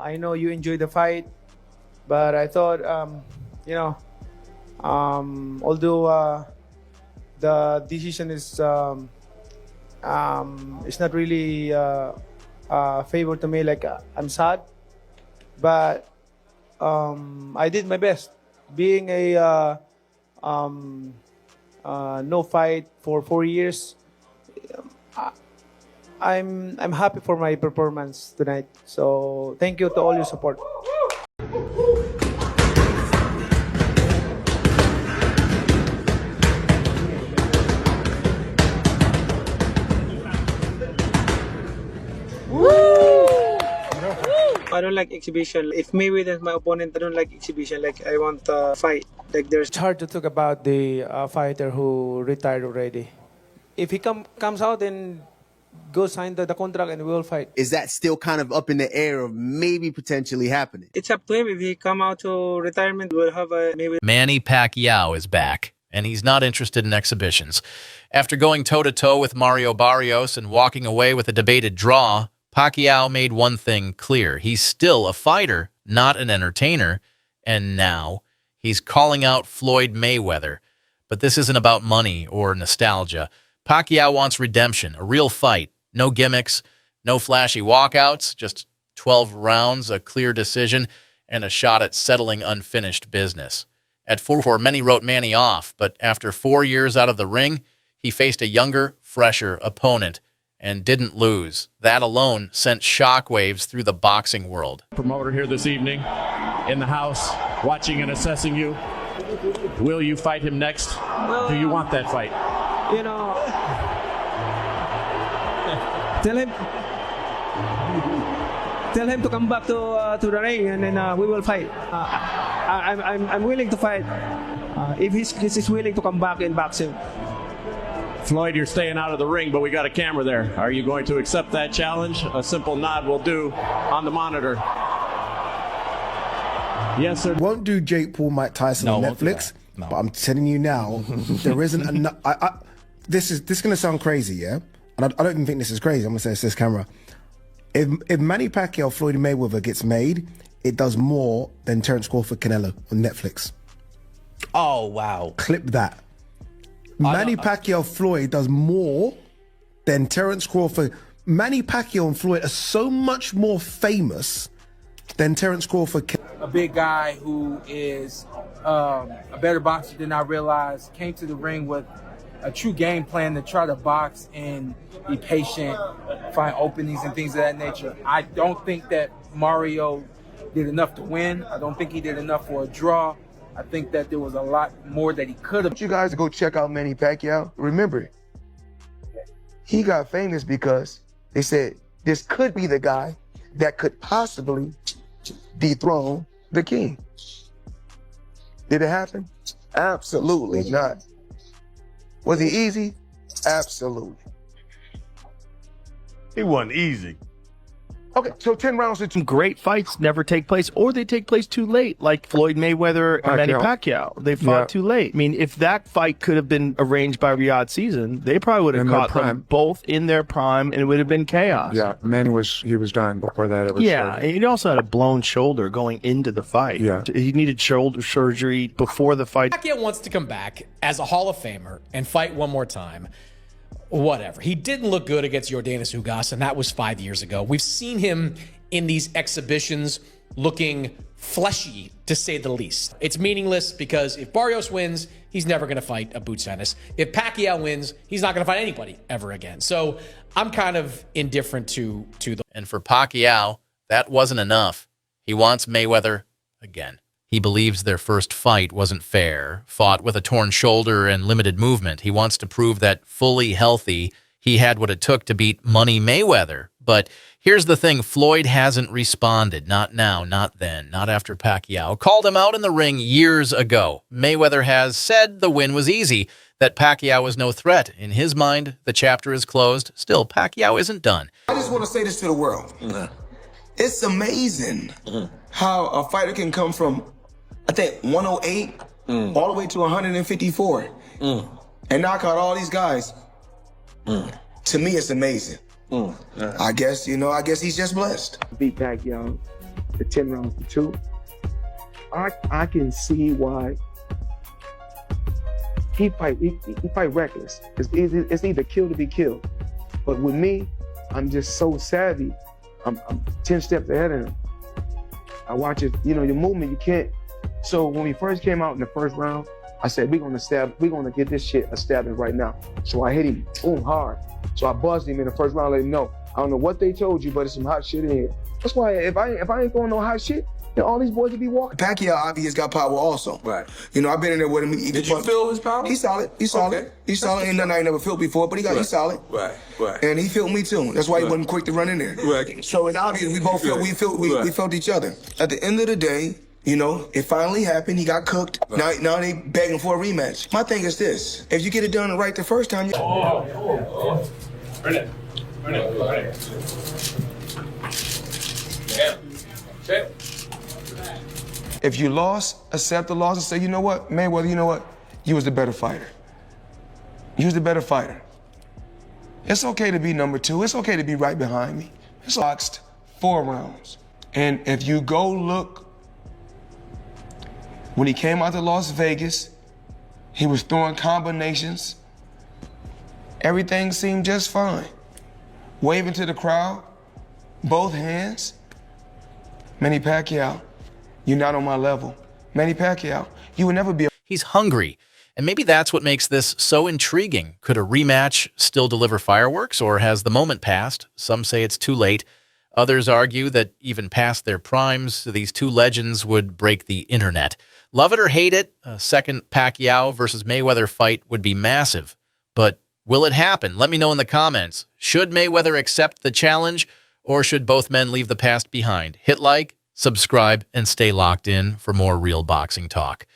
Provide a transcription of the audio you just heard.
I know you enjoyed the fight, but I thought, you know, although the decision is it's not really favor to me. Like I'm sad, but I did my best. Being a no fight for 4 years, I'm happy for my performance tonight. So thank you to all your support. I don't like exhibition. If Mayweather is my opponent, I don't like exhibition. Like I want to fight. Like it's hard to talk about the fighter who retired already. If he comes out and go sign the contract and we'll fight. Is that still kind of up in the air of maybe potentially happening? It's up to him. If he come out to retirement, we'll have a Mayweather. Manny Pacquiao is back, and he's not interested in exhibitions. After going toe-to-toe with Mario Barrios and walking away with a debated draw, Pacquiao made one thing clear. He's still a fighter, not an entertainer, and now he's calling out Floyd Mayweather. But this isn't about money or nostalgia. Pacquiao wants redemption, a real fight. No gimmicks, no flashy walkouts, just 12 rounds, a clear decision, and a shot at settling unfinished business. At 4-4, many wrote Manny off, but after 4 years out of the ring, he faced a younger, fresher opponent and didn't lose. That alone sent shockwaves through the boxing world. Promoter here this evening in the house, watching and assessing you. Will you fight him next? Do you want that fight? You know, tell him to come back to the ring, and then we will fight. I'm willing to fight if he's willing to come back in boxing. Floyd, you're staying out of the ring, but we got a camera there. Are you going to accept that challenge? A simple nod will do on the monitor. Yes, sir. Won't do Jake Paul, Mike Tyson on Netflix, but I'm telling you now, there isn't enough. This is going to sound crazy, yeah? And I don't even think this is crazy. I'm going to say it's this camera. If Manny Pacquiao, Floyd Mayweather gets made, it does more than Terence Crawford, Canelo on Netflix. Oh, wow. Clip that. Manny Pacquiao, Floyd does more than Terence Crawford. Manny Pacquiao and Floyd are so much more famous than Terence Crawford. A big guy who is a better boxer than I realized, came to the ring with a true game plan to try to box and be patient, find openings and things of that nature. I don't think that Mario did enough to win. I don't think he did enough for a draw. I think that there was a lot more that he could have. I want you guys to go check out Manny Pacquiao. Remember, he got famous because they said this could be the guy that could possibly dethrone the king. Did it happen? Absolutely not. Was it easy? Absolutely. It wasn't easy. Okay, so 10 rounds to 2. Great fights never take place, or they take place too late, like Floyd Mayweather and Manny Pacquiao. They fought too late. I mean, if that fight could have been arranged by Riyadh Season, they probably would have caught them both in their prime, and it would have been chaos. Yeah, Manny was done before that. It was and he also had a blown shoulder going into the fight. Yeah. He needed shoulder surgery before the fight. Pacquiao wants to come back as a Hall of Famer and fight one more time. Whatever. He didn't look good against Yordenis Ugas, and that was 5 years ago. We've seen him in these exhibitions looking fleshy, to say the least. It's meaningless because if Barrios wins, he's never going to fight a Boots Ennis. If Pacquiao wins, he's not going to fight anybody ever again. So I'm kind of indifferent to the... And for Pacquiao, that wasn't enough. He wants Mayweather again. He believes their first fight wasn't fair, fought with a torn shoulder and limited movement. He wants to prove that fully healthy, he had what it took to beat Money Mayweather. But here's the thing, Floyd hasn't responded. Not now, not then, not after Pacquiao called him out in the ring years ago. Mayweather has said the win was easy, that Pacquiao was no threat. In his mind, the chapter is closed. Still, Pacquiao isn't done. I just want to say this to the world. It's amazing how a fighter can come from, I think, 108 all the way to 154 and knock out all these guys. To me, it's amazing. I guess, I guess he's just blessed. Beat Pacquiao. the 10 rounds to 2. I can see why he fight reckless. It's either kill to be killed. But with me, I'm just so savvy. I'm 10 steps ahead of him. I watch it, your movement, you can't. So when we first came out in the first round, I said, we're gonna get this shit a stabbing right now. So I hit him, boom, hard. So I buzzed him in the first round, let him know. I don't know what they told you, but it's some hot shit in here. That's why if I ain't throwing no hot shit, all these boys would be walking. Pacquiao obviously got power also. Right. I've been in there with him. Did you feel his power? He's solid. Okay. He's solid. Ain't nothing I ain't never felt before, but he's solid. Right. And he felt me too. That's why he wasn't quick to run in there. Right. So it's obvious we both felt we felt each other. At the end of the day, it finally happened. He got cooked. Right. Now they begging for a rematch. My thing is this: if you get it done right the first time, If you lost, accept the loss and say, you know what, Mayweather, you know what? You was the better fighter. You was the better fighter. It's okay to be number 2. It's okay to be right behind me. It's boxed 4 rounds. And if you go look, when he came out to Las Vegas, he was throwing combinations. Everything seemed just fine. Waving to the crowd, both hands. Manny Pacquiao, you're not on my level. Manny Pacquiao, you will never be. He's hungry, and maybe that's what makes this so intriguing. Could a rematch still deliver fireworks, or has the moment passed? Some say it's too late. Others argue that even past their primes, these two legends would break the internet. Love it or hate it, a second Pacquiao versus Mayweather fight would be massive. But will it happen? Let me know in the comments. Should Mayweather accept the challenge, or should both men leave the past behind? Hit like, subscribe, and stay locked in for more real boxing talk.